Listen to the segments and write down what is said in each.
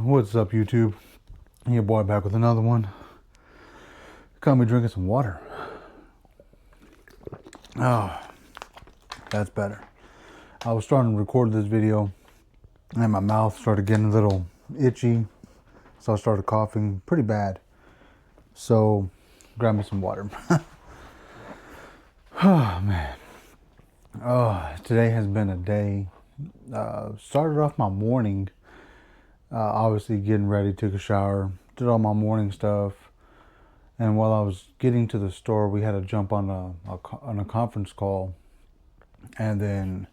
What's up, YouTube? Your boy back with another one. Got me drinking some water. Oh, that's better. I was starting to record this video and my mouth started getting a little itchy, so I started coughing pretty bad. So, grab me some water. Oh, man. Oh, today has been a day. Started off my morning, obviously getting ready, took a shower, did all my morning stuff. And while I was getting to the store, we had to jump on a conference call. And then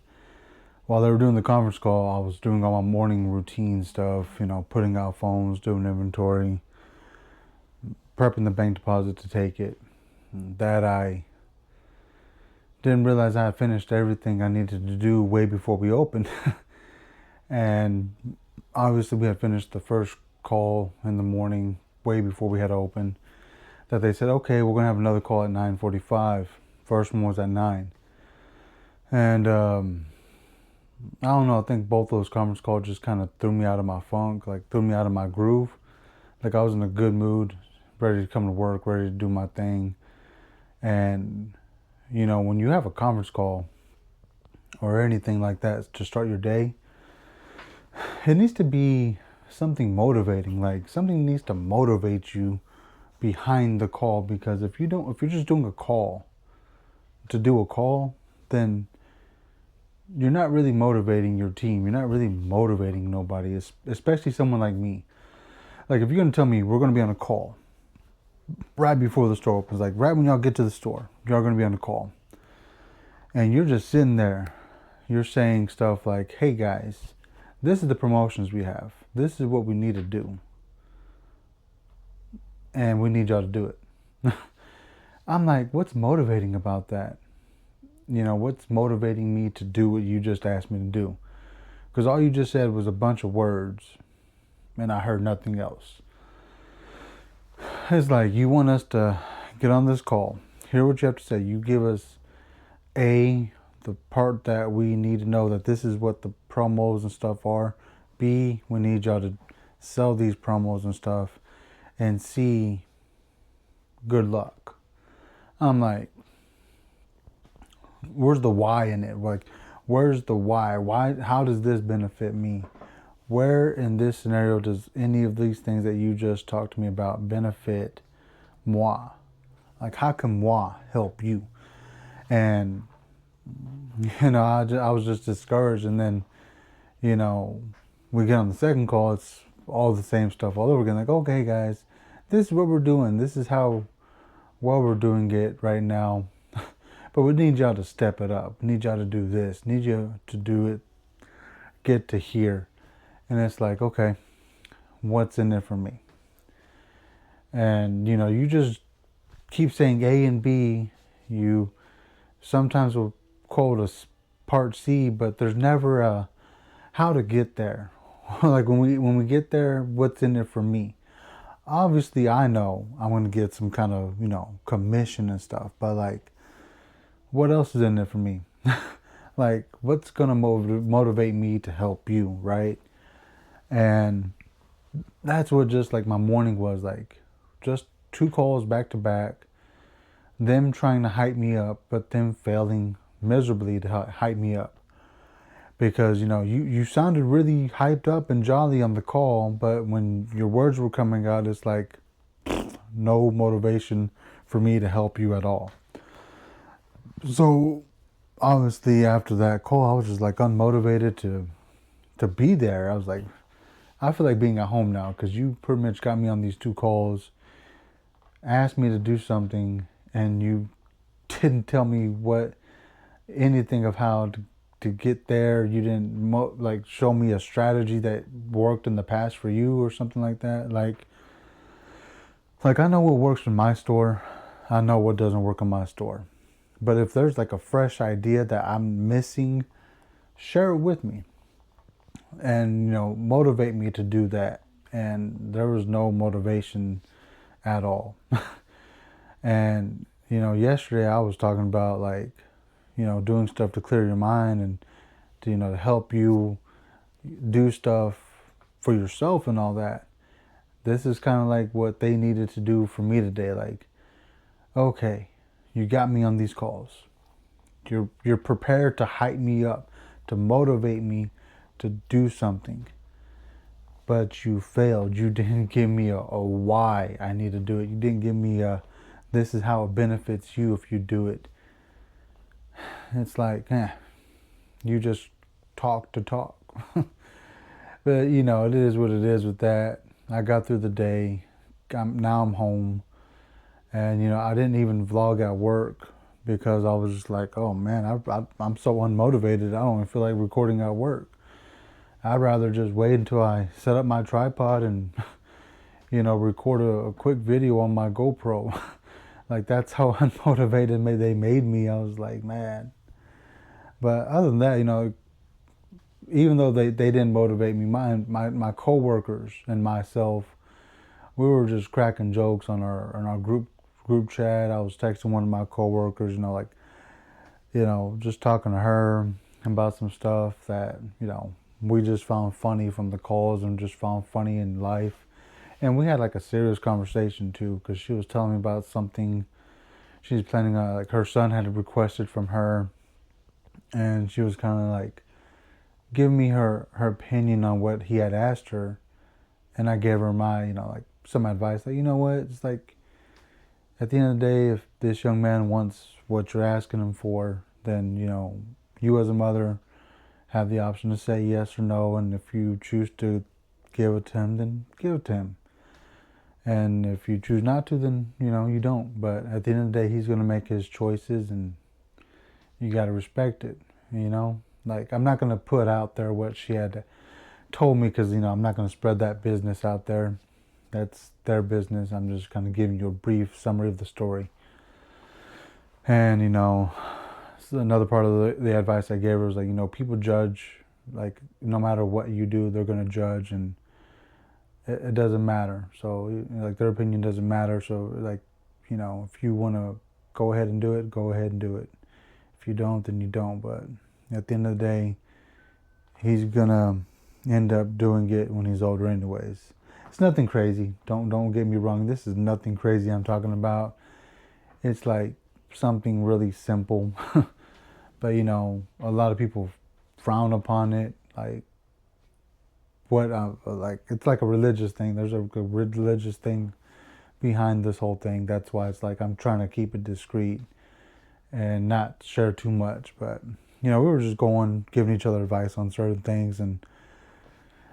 while they were doing the conference call, I was doing all my morning routine stuff, putting out phones, doing inventory, prepping the bank deposit to take it. That I didn't realize I had finished everything I needed to do way before we opened. And obviously we had finished the first call in the morning way before we had to open. That they said, okay, we're going to have another call at 9:45. First one was at 9. And I don't know, I think both those conference calls just kind of threw me out of my funk, like threw me out of my groove. Like I was in a good mood, ready to come to work, ready to do my thing. And, when you have a conference call or anything like that to start your day, it needs to be something motivating, like something needs to motivate you behind the call, because if you're just doing a call to do a call, then you're not really motivating your team. You're not really motivating nobody, especially someone like me. Like if you're going to tell me we're going to be on a call right before the store opens, like right when y'all get to the store, y'all going to be on a call, and you're just sitting there, you're saying stuff like, hey guys, this is the promotions we have. This is what we need to do. And we need y'all to do it. I'm like, what's motivating about that? What's motivating me to do what you just asked me to do? Because all you just said was a bunch of words, and I heard nothing else. It's like, you want us to get on this call, hear what you have to say. You give us A, the part that we need to know, that this is what the promos and stuff are. B, we need y'all to sell these promos and stuff. And C, good luck. I'm like, where's the why in it? Like, where's the why? Why? How does this benefit me? Where in this scenario does any of these things that you just talked to me about benefit moi? Like, how can moi help you? And, I was just discouraged. And then, we get on the second call, it's all the same stuff all over again. Like, okay, guys, this is what we're doing. This is how well we're doing it right now. But we need y'all to step it up. We need y'all to do this. Need you to do it. Get to here. And it's like, okay, what's in it for me? And, you just keep saying A and B. You sometimes will quote a part C, but there's never a how to get there. Like when we get there, what's in it for me? Obviously, I know I'm going to get some kind of, commission and stuff. But, like, what else is in it for me? Like, what's going to motivate me to help you, right? And that's what just, like, my morning was like. Just 2 calls back to back. Them trying to hype me up, but them failing miserably to hype me up. Because, you sounded really hyped up and jolly on the call, but when your words were coming out, it's like no motivation for me to help you at all. So, obviously, after that call, I was just like unmotivated to be there. I was like, I feel like being at home now, because you pretty much got me on these 2 calls, asked me to do something, and you didn't tell me anything of how to get there. You didn't show me a strategy that worked in the past for you or something like that. Like I know what works in my store. I know what doesn't work in my store. But if there's like a fresh idea that I'm missing, share it with me. And, motivate me to do that. And there was no motivation at all. And, yesterday I was talking about doing stuff to clear your mind and to help you do stuff for yourself and all that. This is kind of like what they needed to do for me today. Like, okay, you got me on these calls. You're prepared to hype me up, to motivate me to do something. But you failed. You didn't give me a why I need to do it. You didn't give me a this is how it benefits you if you do it. It's like, you just talk to talk. But you know, it is what it is with that. I got through the day. Now I'm home. And you know, I didn't even vlog at work because I was just like, oh man, I'm so unmotivated. I don't even feel like recording at work. I'd rather just wait until I set up my tripod and, you know, record a quick video on my GoPro. Like, that's how unmotivated they made me. I was like, man. But other than that, you know, even though they didn't motivate me, my coworkers and myself, we were just cracking jokes on our group chat. I was texting one of my coworkers, you know, like, you know, just talking to her about some stuff that, you know, we just found funny from the calls and just found funny in life. And we had like a serious conversation too, because she was telling me about something she's planning on, like her son had requested from her, and she was kind of like giving me her opinion on what he had asked her. And I gave her my, you know, like some advice, like, you know what, it's like, at the end of the day, if this young man wants what you're asking him for, then, you know, you as a mother have the option to say yes or no. And if you choose to give it to him, then give it to him. And if you choose not to, then, you know, you don't. But at the end of the day, he's going to make his choices, and you got to respect it, you know? Like, I'm not going to put out there what she had told me, because, you know, I'm not going to spread that business out there. That's their business. I'm just kind of giving you a brief summary of the story. And, you know, another part of the advice I gave her was like, you know, people judge, like, no matter what you do, they're going to judge, and it doesn't matter. So, you know, like, their opinion doesn't matter. So, like, you know, if you want to go ahead and do it, go ahead and do it. If you don't, then you don't. But at the end of the day, he's going to end up doing it when he's older anyways. It's nothing crazy. Don't get me wrong. This is nothing crazy I'm talking about. It's like something really simple. But, you know, a lot of people frown upon it. Like, like, it's like a religious thing. There's a religious thing behind this whole thing. That's why it's like I'm trying to keep it discreet and not share too much. But, you know, we were just giving each other advice on certain things. And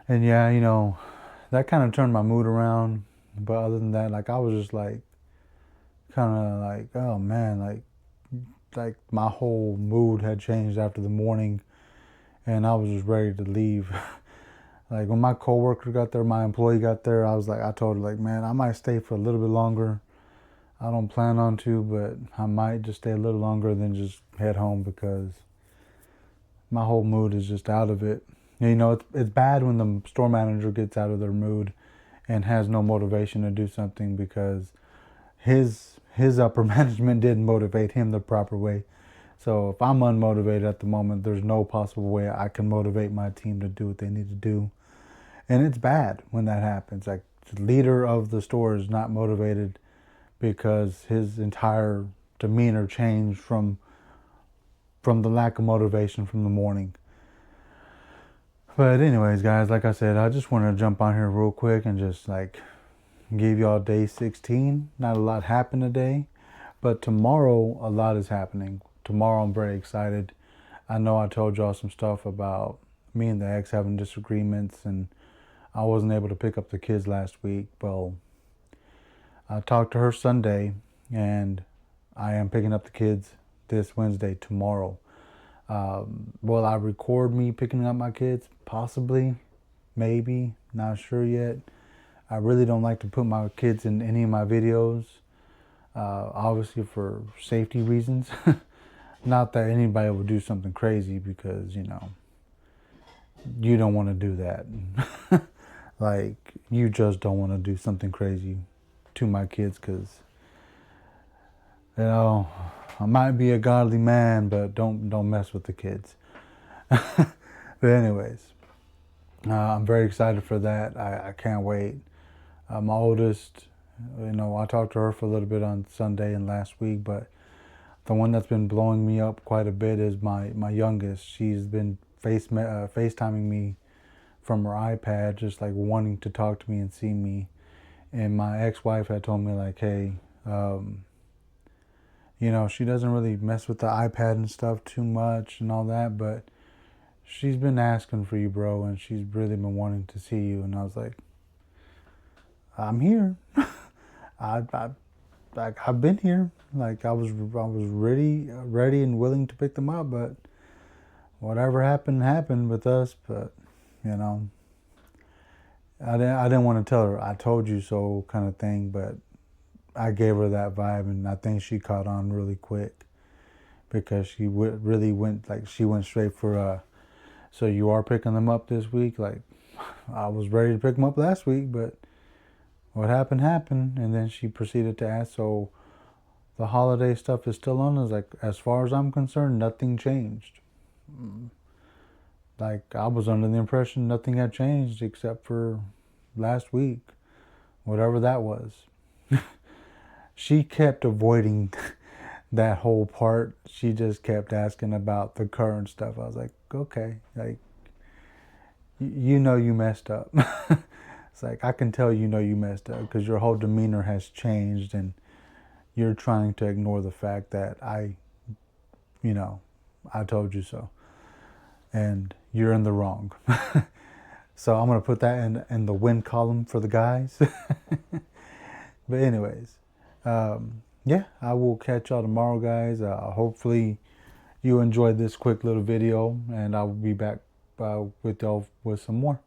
yeah, you know, that kind of turned my mood around. But other than that, like, I was just like, kind of like, oh man, like my whole mood had changed after the morning, and I was just ready to leave. Like, when my coworker got there, my employee got there, I told her, like, man, I might stay for a little bit longer. I don't plan on to, but I might just stay a little longer than just head home, because my whole mood is just out of it. You know, it's bad when the store manager gets out of their mood and has no motivation to do something, because his upper management didn't motivate him the proper way. So if I'm unmotivated at the moment, there's no possible way I can motivate my team to do what they need to do. And it's bad when that happens. Like, the leader of the store is not motivated because his entire demeanor changed from the lack of motivation from the morning. But anyways, guys, like I said, I just wanted to jump on here real quick and just like give y'all day 16. Not a lot happened today, but tomorrow a lot is happening. Tomorrow I'm very excited. I know I told y'all some stuff about me and the ex having disagreements, and I wasn't able to pick up the kids last week. Well, I talked to her Sunday, and I am picking up the kids this Wednesday, tomorrow. Will I record me picking up my kids? Possibly, maybe, not sure yet. I really don't like to put my kids in any of my videos, obviously for safety reasons. Not that anybody would do something crazy, because, you know, you don't want to do that. Like, you just don't want to do something crazy to my kids, because, you know, I might be a godly man, but don't mess with the kids. But anyways, I'm very excited for that. I can't wait. My oldest, I talked to her for a little bit on Sunday and last week, but the one that's been blowing me up quite a bit is my youngest. She's been FaceTiming me from her iPad, just like wanting to talk to me and see me. And my ex-wife had told me like, hey, she doesn't really mess with the iPad and stuff too much and all that, but she's been asking for you, bro, and she's really been wanting to see you. And I was like, I'm here. I like I've been here. Like I was ready and willing to pick them up, but whatever happened with us. But you know, I didn't want to tell her I told you so kind of thing, but I gave her that vibe, and I think she caught on really quick because she really went like she went straight for so you are picking them up this week? Like I was ready to pick them up last week, but what happened, and then she proceeded to ask, so the holiday stuff is still on us? Like, as far as I'm concerned, nothing changed. Like, I was under the impression nothing had changed except for last week, whatever that was. She kept avoiding that whole part. She just kept asking about the current stuff. I was like, okay, like, you messed up. It's like, I can tell you messed up because your whole demeanor has changed and you're trying to ignore the fact that I told you so. And you're in the wrong. So I'm going to put that in the win column for the guys. But anyways, yeah, I will catch y'all tomorrow, guys. Hopefully you enjoyed this quick little video, and I will be back with y'all with some more.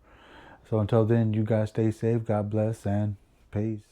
So until then, you guys stay safe. God bless and peace.